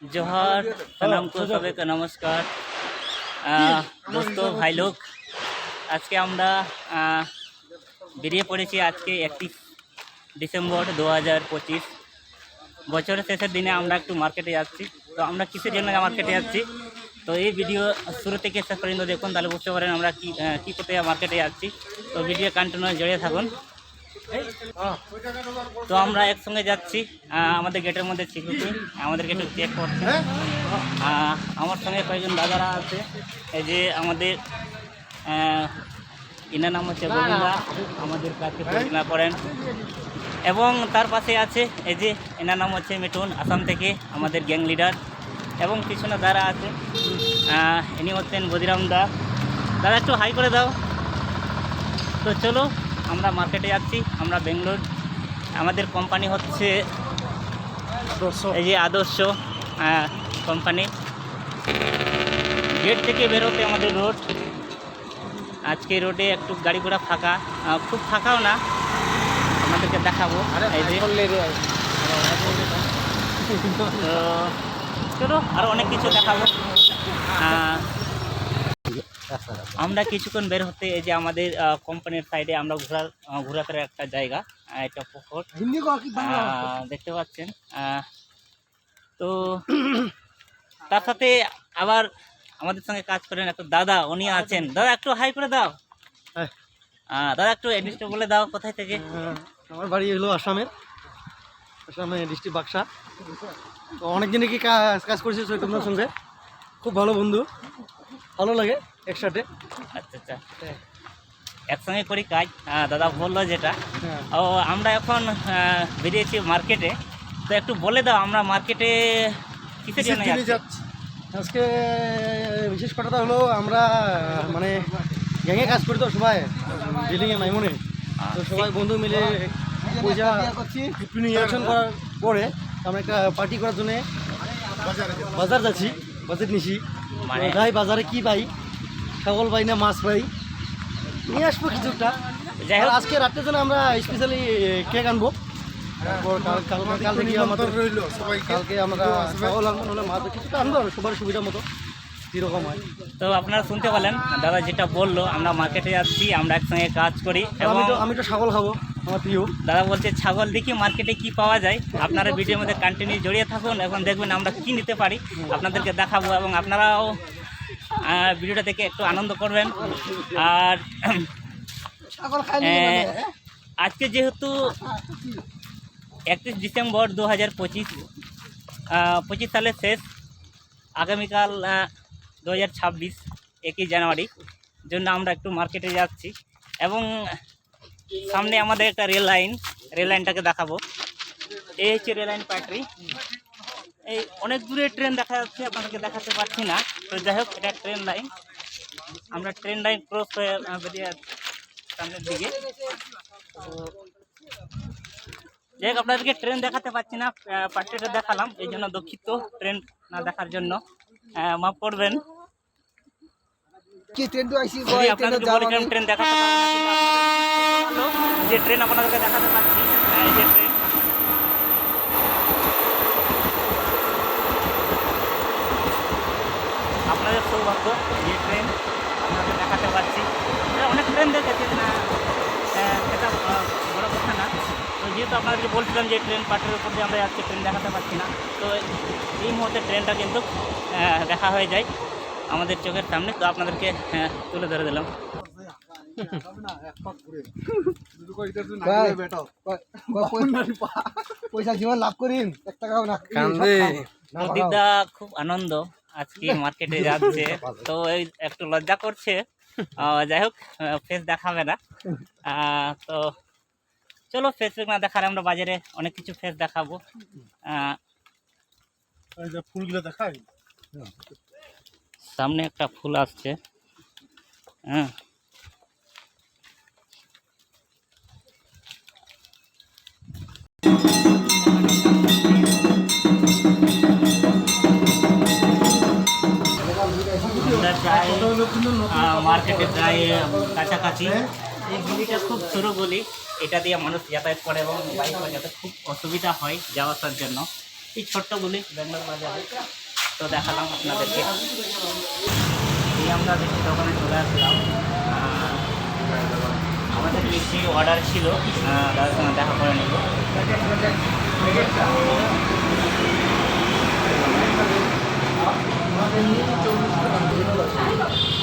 जोहार सलाम को सभी को नमस्कार दोस्तों भाई लोग आज के আমরা বেরিয়ে পড়েছি আজকে 31 ডিসেম্বর 2025 বছরের শেষের দিনে আমরা একটু মার্কেটে যাচ্ছি। তো আমরা কিসের জন্য মার্কেটে যাচ্ছি তো এই ভিডিও শুরু থেকে শেষ পর্যন্ত দেখুন, তাহলে বুঝতে পারেন আমরা কি করতে মার্কেটে যাচ্ছি। তো ভিডিও কন্টিনিউ জড়িয়ে থাকুন। তো আমরা একসঙ্গে যাচ্ছি, আমাদের গেটের মধ্যে সিকিউরিটি আমাদেরকে একটু চেক করছে। আমার সঙ্গে কয়েকজন দাদারা আছে, এই যে আমাদের ইনার নাম হচ্ছে গোবিন্দা, আমাদের কাছে পরিচালনা করেন, এবং তার পাশে আছে এই যে এনার নাম হচ্ছে মিঠুন, আসাম থেকে আমাদের গ্যাং লিডার, এবং পিছনে দাঁড়া আছে ইনি হচ্ছেন বদিরাম দা। দাদা একটু হাই করে দাও। তো চলো আমরা মার্কেটে যাচ্ছি, আমরা বেঙ্গলোর, আমাদের কোম্পানি হচ্ছে এই যে আদর্শ কোম্পানি। গেট থেকে বেরোতে আমাদের রোড, আজকে রোডে একটু গাড়ি ঘোড়া ফাঁকা, খুব ফাঁকাও না, আমাদেরকে দেখাবো। এই যে তো চলো আরও অনেক কিছু দেখাবো। আমরা কিছুক্ষণ বের হতে এই যে আমাদের কোম্পানির সাইডে আমরা ঘোরাফেরার একটা জায়গা, একটা পুকুর দেখতে পাচ্ছেন। তো তার সাথে আবার আমাদের সঙ্গে কাজ করেন একটা দাদা, উনি আছেন। দাদা একটু হাই করে দাও। দাদা একটু অ্যাড্রেসটা বলে দাও, কোথায় থেকে? আমার বাড়ি হলো আসামে ডিস্ট্রিক্ট বাক্সা। তো অনেকদিনে কি কাজ করছি চৈতন্যর সঙ্গে, খুব ভালো বন্ধু, ভালো লাগে একসাথে। আচ্ছা আচ্ছা, একসঙ্গে করি কাজ। দাদা বললো যেটা, ও আমরা এখন বেরিয়েছি মার্কেটে। তো একটু বলে দাও আমরা মার্কেটে কিসের জন্য যাচ্ছি। আজকে বিশেষ কথাটা হলো আমরা মানে গ্যাংয়ে কাজ করি তো সবাই, বিল্ডিংয়ে মাইমনে। তো সবাই বন্ধু মিলে পয়সা কালেকশন করার পরে আমরা একটা পার্টি করার জন্যে বাজার যাচ্ছি, বাজেট নিছি। যাই বাজারে কি পাই, ছাগল পাই না মাছ পাই, নিয়ে আসবো কিছুটা। আজকে রাত্রের জন্য আমরা স্পেশালি কেক আনবো। কালকে আমরা ছাগল আনবো, নাহলে মাছ কিছুটা আনবো আর সবার সুবিধা মতো কীরকম হয়। তো আপনারা শুনতে পেলেন দাদা যেটা বললো, আমরা মার্কেটে যাচ্ছি, আমরা একসঙ্গে কাজ করি, এবং আমি তো ছাগল খাবো, আমার প্রিয়। দাদা বলছে ছাগল দেখি মার্কেটে কি পাওয়া যায়। আপনারা ভিডিওর মধ্যে কন্টিনিউ জড়িয়ে থাকুন, এবং দেখবেন আমরা কি নিতে পারি আপনাদেরকে দেখাবো, এবং আপনারাও ভিডিওটা থেকে একটু আনন্দ করবেন। আর আজকে যেহেতু 31 ডিসেম্বর 2025 সালের শেষ, আগামীকাল 2026 1 জানুয়ারি জন্য আমরা একটু মার্কেটে যাচ্ছি, এবং সামনে আমাদের একটা রেল লাইনটাকে দেখাবো। এই হচ্ছে রেল লাইন পাটরি, এই অনেক দূরে ট্রেন দেখা যাচ্ছে, আপনাদেরকে দেখাতে পারছি না। তো যাই হোক, এটা ট্রেন লাইন, আমরা ট্রেন লাইন ক্রস হয়ে বেরিয়ে যাচ্ছি সামনের দিকে। তো যাই হোক, আপনাদেরকে ট্রেন দেখাতে পারছি না, পাটরিটা দেখালাম, এই জন্য দুঃখিত ট্রেন না দেখার জন্য, মাফ করবেন। ট্রেন দেখাতে যে ট্রেন আপনাদেরকে দেখাতে পারছি, এই যে ট্রেন, আপনাদের সৌভাগ্য যে ট্রেন আপনাদের দেখাতে পারছি। অনেক ট্রেন দেখেছি না, এটা বড় কথা না। তো যেহেতু আপনাদেরকে বলছিলাম যে ট্রেন পাটের উপর দিয়ে আমরা যাচ্ছি, ট্রেন দেখাতে পারছি না। তো এই মুহূর্তে ট্রেনটা কিন্তু দেখা হয়ে যায় আমাদের চোখের সামনে, তো আপনাদেরকে তুলে ধরে দিলাম। পয়সা জীবন লাভ করিন, প্রদীপদা খুব আনন্দ আজকে মার্কেটে যাচ্ছে, তো এই একটু লজ্জা করছে। যাই হোক, ফেস দেখাবে না। তো চলো, ফেসবুক না দেখালে আমরা বাজারে অনেক কিছু ফেস দেখাবো। ফুলগুলো দেখাই, সামনে একটা ফুল আসছে। হ্যাঁ, মার্কেটে প্রায় কাছাকাছি। এই গলিটা খুব সরু গলি, এটা দিয়ে মানুষ যাতায়াত করে, এবং বাইক যাতায়াত খুব অসুবিধা হয় যাওয়া আসার জন্য। এই ছোট্টগুলি ব্যাঙ্গালোর বাজারে। তো দেখালাম আপনাদেরকে। এই আমরা মিষ্টি দোকানে চলে আসলাম। আমাদের মিষ্টি অর্ডার ছিল, তাদের সঙ্গে দেখা করে নেব।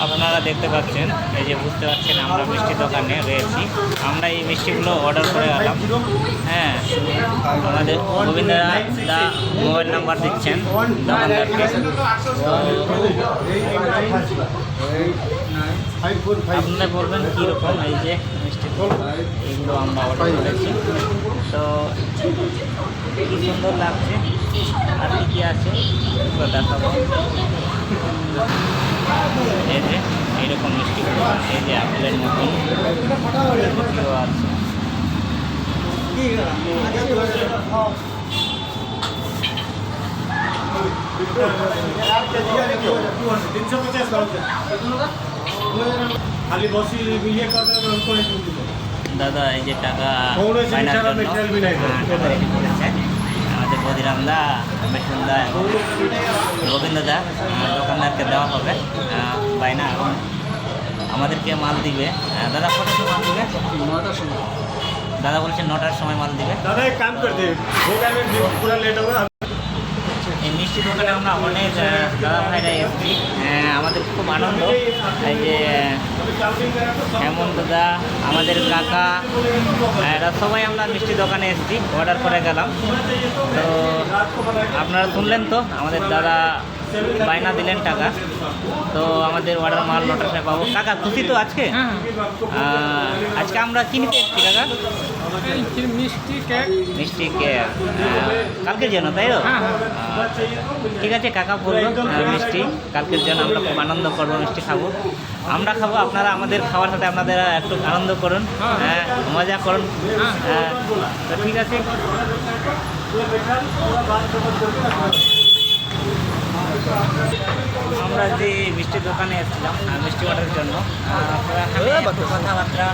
আপনারা দেখতে পাচ্ছেন, এই যে বুঝতে পারছেন আমরা মিষ্টি দোকানে রয়েছি। আমরা এই মিষ্টিগুলো অর্ডার করে গেলাম। হ্যাঁ, আমাদের গোবিন্দা দা মোবাইল নাম্বার দিচ্ছেন দোকানদারকে। আপনারা বলবেন কীরকম এই যে মিষ্টি এইগুলো আমরা অর্ডার করেছি। তো কী সুন্দর লাগছে, আর কী আছে দেখাবো। এই যে এইরকম মিষ্টিগুলো, এই যে আপেলের মতন মিষ্টিও আছে। দাদা এই যে টাকা আমাদের বদিরামদা, বেশনদা, গোবিন্দদা দোকানদারকে দেওয়া হবে বাইনা, এবং আমাদেরকে মাল দিবে। দাদা কত সময় মাল দিবে? 9টার সময়। দাদা বলছেন 9টার সময় মাল দিবে। দাদা এক কাম করতে পুরো লেট হবে। এই মিষ্টি দোকানে আমরা অনেক দাদা ভাইরা এসেছি, আমাদের খুব আনন্দ। এই যে হেমন্ত দাদা, আমাদের কাকা, এরা সবাই আমরা মিষ্টি দোকানে এসেছি, অর্ডার করে গেলাম। তো আপনারা শুনলেন তো, আমাদের দাদা বায়না দিলেন টাকা। তো আমাদের অর্ডার মাল 9টার সময় পাবো। কাকা খুশি তো আজকে? আজকে আমরা কিনতে এসেছি কাকা মিষ্টি কেক, কালকের জন্য, তাই তো? ঠিক আছে কাকা বললো মিষ্টি কালকের জন্য। আমরা খুব আনন্দ করবো, মিষ্টি খাবো, আমরা খাবো, আপনারা আমাদের খাওয়ার সাথে আপনাদের একটু আনন্দ করুন, মজা করুন। তো ঠিক আছে। আমরা যে মিষ্টির দোকানে এসেছিলাম মিষ্টি অর্ডারের জন্য, কথাবার্তা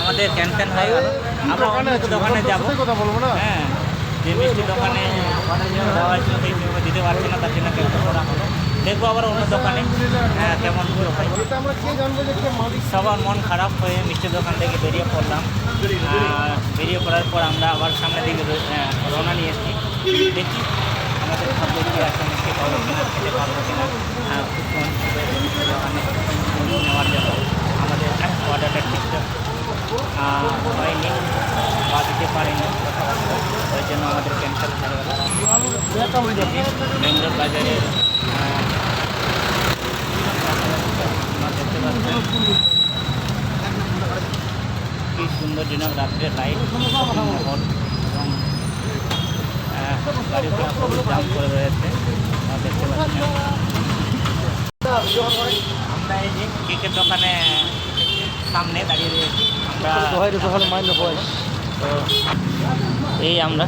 আমাদের ক্যান্সেল হয়ে গেল। আমরা অন্য দোকানে যাবো। হ্যাঁ, যে মিষ্টি দোকানে অর্ডার জন্য দেওয়া হয়েছিল সেই দিতে পারছি না, তার জন্য ক্যান্সেল করা হলো। দেখবো আবার অন্য দোকানে কেমন হয়। সবার মন খারাপ হয়ে মিষ্টির দোকান থেকে বেরিয়ে পড়লাম। বেরিয়ে পড়ার পর আমরা আবার সামনের দিকে রওনা নিয়ে এসেছি। দেখি আমাদের খাদ্য কি আছে, মিষ্টি পাবো কিনা, খেতে পারবো কিনা। দোকানে নেওয়ার জন্য আমাদের অর্ডারটা ঠিকঠাক হয়নি বা দিতে পারিনি, ওই জন্য আমাদের ক্যান্সেল হয়ে গেল। বেঙ্গলোর বাজারে দেখতে পাচ্ছেন কি সুন্দর দিনের রাত্রে লাইট মহল, এবং গাড়ি ঘোড়া খুব জাম করে রয়েছে দেখতে পাচ্ছেন। আমরা এই যে কেকের দোকানে সামনে দাঁড়িয়ে রয়েছি। আমরা তো এই আমরা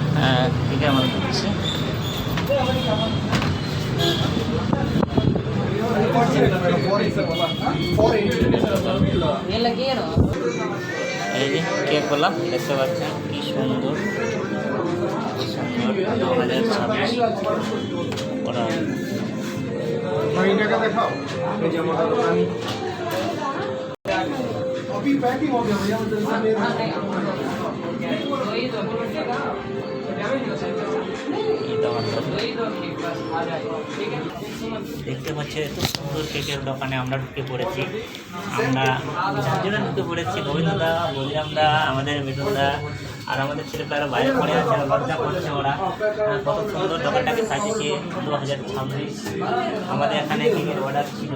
কেকের মাল দিচ্ছি। এই যে কেক বললাম, দেখতে পাচ্ছেন কি সুন্দর, কি সুন্দর 2026 ওরা দেখতে পাচ্ছি এত সুন্দর কেকের দোকানে আমরা ঢুকে পড়েছি। আমরা চারজনে ঢুকে পড়েছি, গোবিন্দদা, বলিরামদা, আমাদের মিঠুনদা, আর আমাদের ছেলেপেলারা বাইরে পড়ে আছে, লজ্জা করছে ওরা। কত সুন্দর দোকানটাকে সাজিয়েছে 2026। আমাদের এখানে কেকের অর্ডার ছিল,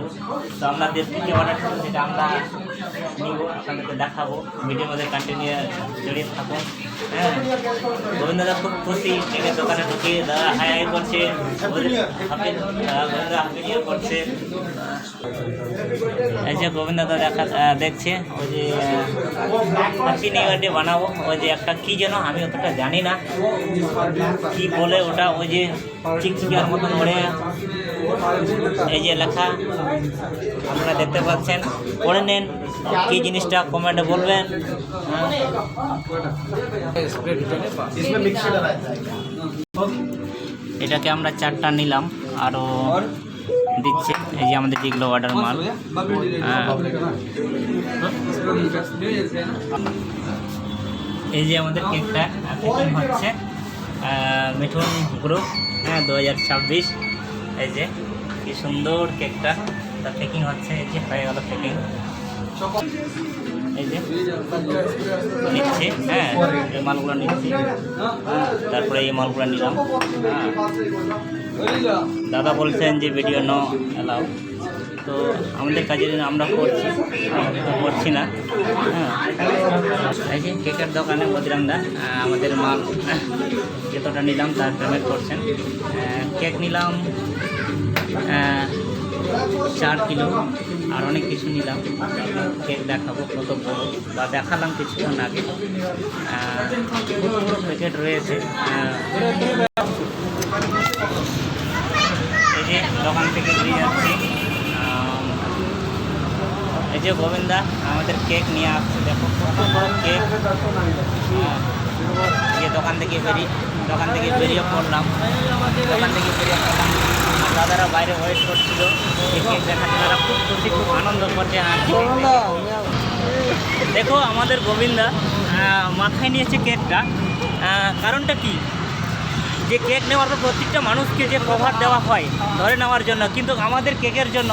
তো আমরা থেকে অর্ডার ছিল, যেটা আমরা নিব, আপনাদেরকে দেখাবো। ভিডিওর মধ্যে কন্টিনিউ জড়িয়ে থাকুন। হ্যাঁ, গোবিন্দদা খুব খুশি কেকের দোকানে ঢুকে, দাদা হাই হাই করছে, হাফিজ করছে। এই যে গোবিন্দদা দেখছে, ওই যে হ্যাপি নিউ ইয়ার ডে বানাবো, ওই যে একটা কী যেন আমি অতটা জানি না কি বলে ওটা, ওই যে চিকচিকিয়ার মতন করে এই যে লেখা আপনারা দেখতে পাচ্ছেন, পড়ে নেন কি জিনিসটা কমেন্টে বলবেন। এটাকে আমরা 4টা নিলাম, আরও দিচ্ছে। এই যে আমাদের যেগুলো অর্ডার মাল, এই যে আমাদের কেকটা প্যাকিং হচ্ছে মিঠুন গ্রুপ 2026। এই যে কি সুন্দর কেকটা প্যাকিং হচ্ছে। এই যে হয়ে গেল প্যাকিং, এই যে নিচ্ছি, এই মালগুলো নিচ্ছি। তারপরে এই মালগুলো নিলাম। দাদা বলছেন যে ভিডিও নো অ্যালাউ, তো আমাদের কাজের জন্য আমরা করছি না। এই যে কেকের দোকানে বজরাংদা আমাদের মাল যতটা নিলাম তার পেমেন্ট করছেন। কেক নিলাম 4 কিলো, আর অনেক কিছু নিলাম। কেক দেখাবো কত বড়, বা দেখালাম কিছুক্ষণ আগে। প্যাকেট রয়েছে। এই যে দোকান থেকে বেরিয়ে যাচ্ছি। এই যে গোবিন্দা আমাদের কেক নিয়ে আসছে, দেখো কত বড় কেক। যে দোকান থেকে বেরিয়ে পড়লাম। দাদারা বাইরে ওয়েট করছিল এই কেক দেখাতে, তারা খুব খুশি, খুব আনন্দ করছে। দেখো আমাদের গোবিন্দা মাথায় নিয়েছে কেকটা। কারণটা কি, যে কেক নেওয়ার পর প্রত্যেকটা মানুষকে যে কভার দেওয়া হয় ধরে নেওয়ার জন্য, কিন্তু আমাদের কেকের জন্য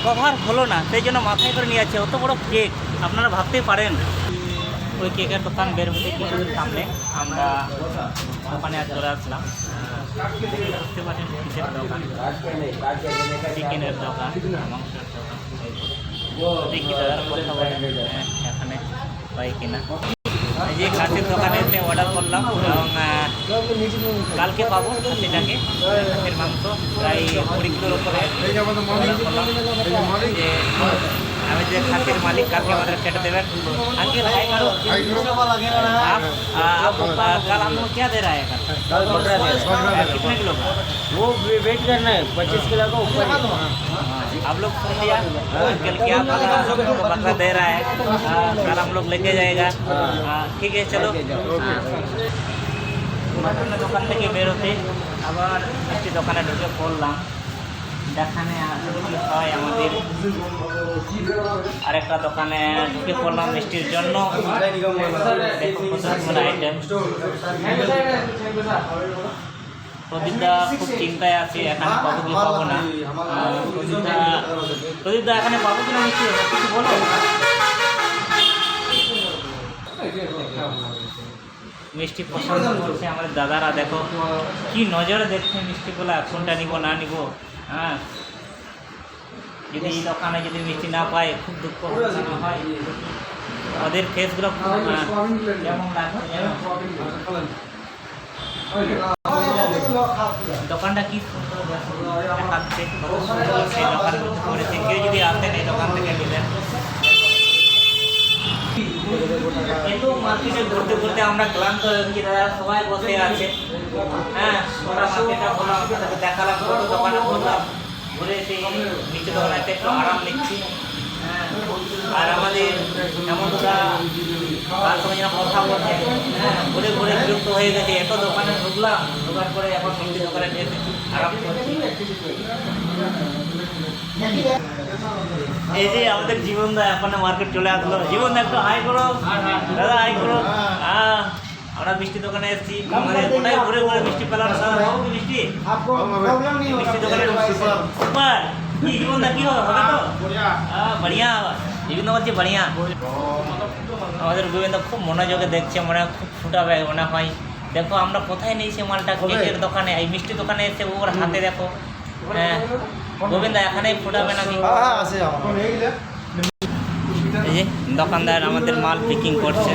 কভার হলো না, সেই জন্য মাথায় করে নিয়ে যাচ্ছে। অত বড় কেক আপনারা ভাবতেই পারেন। ওই কেকের দোকান বের হতে কিছুদিন সামনে আমরা দোকানে চলে আসলাম। বুঝতে পারেন কিসের দোকান, চিকেনের দোকান, মাংসের দোকান। দেখি দাদার কথা বলেন এখানে পাই কিনা। এই যে খাসির দোকানে এসে অর্ডার করলাম, এবং কালকে পাবো খাসিটাকে। খাসির মাংস প্রায় 20 কিলোর উপরে অর্ডার করলাম। যে আমি যে খাসির মালিক, কালকে আমাদের কেটে देवें। अंकिल हाय करो। आप कल हम लोग क्या दे रहा है? कल बकरा दे रहा है। कितने किलो का? वो वेट करना है, 25 किलो का ऊपर। आप लोग सुन लिया अंकल क्या बकरा दे रहा है, कल हम लोग लेके जाएगा। ठीक है चलो। দোকান থেকে বেরোতে আবার একটি দোকানে ঢুকে পড়লাম। দেখানে হয় আমাদের আরেকটা দোকানে ঢুকে পড়লাম মিষ্টির জন্য। আইটেম প্রদীপদা খুব চিন্তায় আছে, এখানে পাবো কি পাবো না। প্রদীপদা এখানে পাবো কিনা মিষ্টি, কিছু বলো। মিষ্টি পছন্দ করছে আমাদের দাদারা, দেখো কি নজরে দেখছে মিষ্টিগুলা, কোনটা নিব না নিব। যদি এই দোকানে যদি মিষ্টি না পায় খুব দুঃখ হয়। ওদের ফেসগুলো যেমন লাগছে, দোকানটা কি সুন্দর দেখাচ্ছে, কত সুন্দর সেই দোকানের মধ্যে করেছে। কেউ যদি আসেন এই দোকান থেকে নিলেন। কিন্তু মার্কেটে ঘুরতে ঘুরতে আমরা ক্লান্ত হয়ে গেছি, দাদা সবাই বসে আছে। ওরা মার্কেটটা বললাম, দেখালাম, কত দোকানে বললাম, ঘুরে সেই নিচে দোকানে একটু আরাম নিচ্ছি। আর আমাদের এমনটা তার সঙ্গে যেন কথা বলছে, ঘুরে ঘুরে বিরক্ত হয়ে গেছে। এত দোকানে ঢুকলাম, ঢোকার পরে এখন মিষ্টি দোকানে আরাম করছি। এই যে আমাদের জীবনদা এখন মার্কেট চলে আসলো। জীবনদা একটু হাই করো, দাদা হাই করো। আমরা মিষ্টি দোকানে এসেছি, আমাদের গোটাই ঘুরে ঘুরে মিষ্টি পেলাম। বাবু কি মিষ্টি মিষ্টি দোকানে সুপার। কি জীবনদা কি হবে তো বড়িয়া? জীবনদা বলছে বড়িয়া। আমাদের গোবিন্দা খুব মনোযোগে দেখছে, মনে হয় খুব ফুটাবে মনে হয়। দেখো আমরা কোথায় নিয়েছি মালটা, কেকের দোকানে, এই মিষ্টি দোকানে এসে ওর হাতে দেখো। গোবিন্দা এখানেই ফুটাবে নাকি? এই যে দোকানদার আমাদের মাল পিকিং করছে,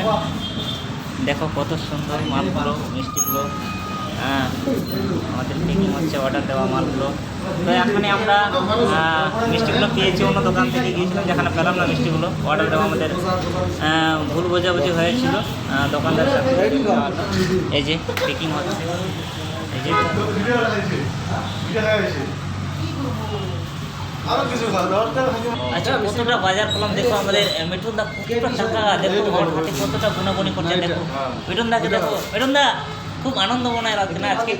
দেখো কত সুন্দর মালগুলো, মিষ্টিগুলো। আমাদের পিকিং হচ্ছে, অর্ডার দেওয়া মালগুলো। তো এখানে আমরা মিষ্টিগুলো পেয়েছি, অন্য দোকান থেকে গিয়েছিলাম যেখানে পেলাম না মিষ্টিগুলো। অর্ডার দেওয়া আমাদের ভুল বোঝাবুঝি হয়েছিল দোকানদারের সাথে। এই যে পিকিং হচ্ছে, এই যে আচ্ছা কতটা বাজার করলাম দেখো আমাদের মিঠুন দা কতটা টাকা দেখো ওর হাতে কতটা গুণাগুণি করছে দেখো মিঠুন দাকে দেখো মিঠুন দা খুব আনন্দ মনে লাগছে না আজকে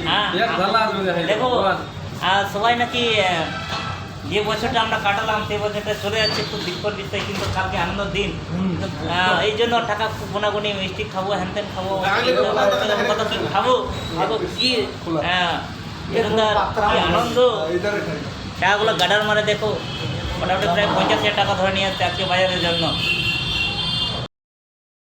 হ্যাঁ দেখো আর সবাই নাকি যে বছরটা আমরা কাটালাম সেই বছরটা চলে যাচ্ছে খুব দুঃখের বিষয় কিন্তু কালকে আনন্দের দিন এই জন্য টাকা খুব গোনাগুনি মিষ্টি খাবো হ্যান ত্যান খাবো কত কি খাবো দেখো কি মিঠুনদার কি আনন্দ টাকাগুলো গাডার মারে দেখো মোটামুটি প্রায় 50,000 টাকা ধরে নিয়ে আসছে আজকে বাজারের জন্য